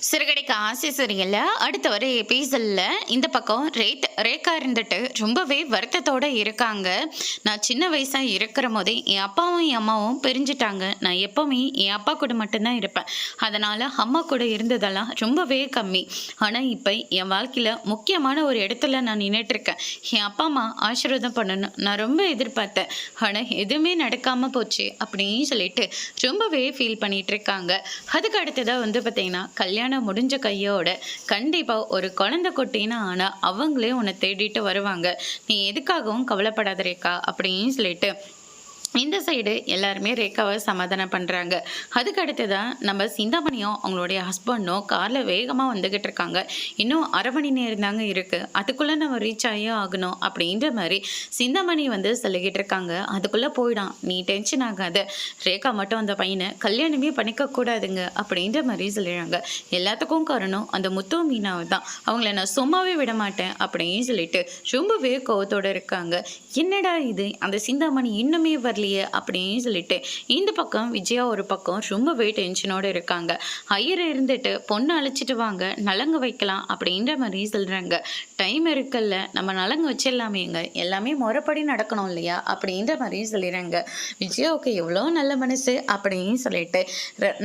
சிறுகடைக்கு ஆசை சரியில்ல. அடுத்து வர எபிசோட்ல இந்த பக்கம் ரேகா இருந்துட்டு ரொம்பவே வருத்தத்தோட இருக்காங்க. நான் சின்ன வயசா இருக்கிற போதே என் அப்பாவும் என் அம்மாவும் பிரிஞ்சுட்டாங்க. நான் எப்பவுமே என் அப்பா கூட மட்டும்தான் இருப்பேன். அதனால அம்மா கூட இருந்ததெல்லாம் ரொம்பவே கம்மி. ஆனா இப்ப என் வாழ்க்கையில முக்கியமான ஒரு இடத்துல நான் நின்றுட்டு இருக்கேன். என் அப்பா அம்மா ஆசீர்வாதம் பண்ணணும் நான் ரொம்ப எதிர்பார்த்தேன். ஆனா எதுவுமே நடக்காம போச்சு அப்படின்னு சொல்லிட்டு ரொம்பவே ஃபீல் பண்ணிட்டு இருக்காங்க. அதுக்கு அடுத்ததான் பார்த்தீங்கன்னா கல்யாணம் முடிஞ்ச கையோட கண்டிப்பா ஒரு குழந்தை குட்டின்னு ஆனா அவங்களே உன்னை தேடிட்டு வருவாங்க. நீ எதுக்காகவும் கவலைப்படாத ரேகா அப்படின்னு சொல்லிட்டு இந்த சைடு எல்லாருமே ரேகாவை சமாதானம் பண்ணுறாங்க. அதுக்கு அடுத்ததான் நம்ம சிந்தாமணியும் அவங்களுடைய ஹஸ்பண்டும் காரில் வேகமாக வந்துக்கிட்டு இருக்காங்க. இன்னும் அரை மணி நேரம் தாங்க இருக்குது, அதுக்குள்ளே நம்ம ரீச் ஆகியே ஆகணும் அப்படின்ற மாதிரி சிந்தாமணி சொல்லிக்கிட்டு இருக்காங்க. அதுக்குள்ளே போயிடான், நீ டென்ஷன் ஆகாத, ரேகா மட்டும் அந்த பையனை கல்யாணமே பண்ணிக்கக்கூடாதுங்க அப்படின்ற மாதிரி சொல்லிடுறாங்க. எல்லாத்துக்கும் காரணம் அந்த முத்து மீனாவை தான், அவங்கள நான் சும்மாவே விட மாட்டேன் அப்படின்னு சொல்லிட்டு ரொம்பவே கோவத்தோடு இருக்காங்க. என்னடா இது, அந்த சிந்தாமணி இன்னுமே வரல அப்படின்னு சொல்லிட்டு இந்த பக்கம் விஜயா ஒரு பக்கம் ரொம்பவே டென்ஷனோட இருக்காங்க. ஐயரை இருந்துட்டு பொண்ணு அழைச்சிட்டு வாங்க நலங்கு வைக்கலாம் அப்படின்ற மாதிரி சொல்றாங்க. டைம் இருக்குல்ல, நம்ம நலங்கு வச்சிடலாமேங்க, எல்லாமே முறைப்படி நடக்கணும் இல்லையா அப்படின்ற மாதிரி சொல்லிடுறாங்க. விஜயாவுக்கு எவ்வளோ நல்ல மனசு அப்படின்னு சொல்லிட்டு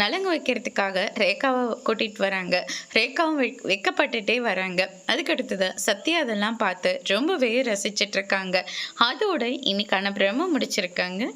நலங்கு வைக்கிறதுக்காக ரேகாவை கூட்டிட்டு வராங்க. ரேகாவும் வைக்கப்பட்டுட்டே வராங்க. அதுக்கடுத்தது சத்யா அதெல்லாம் பார்த்து ரொம்பவே ரசிச்சிட்டு இருக்காங்க. அதோட இன்னைக்கான பிரம்ம முடிச்சிருக்காங்க.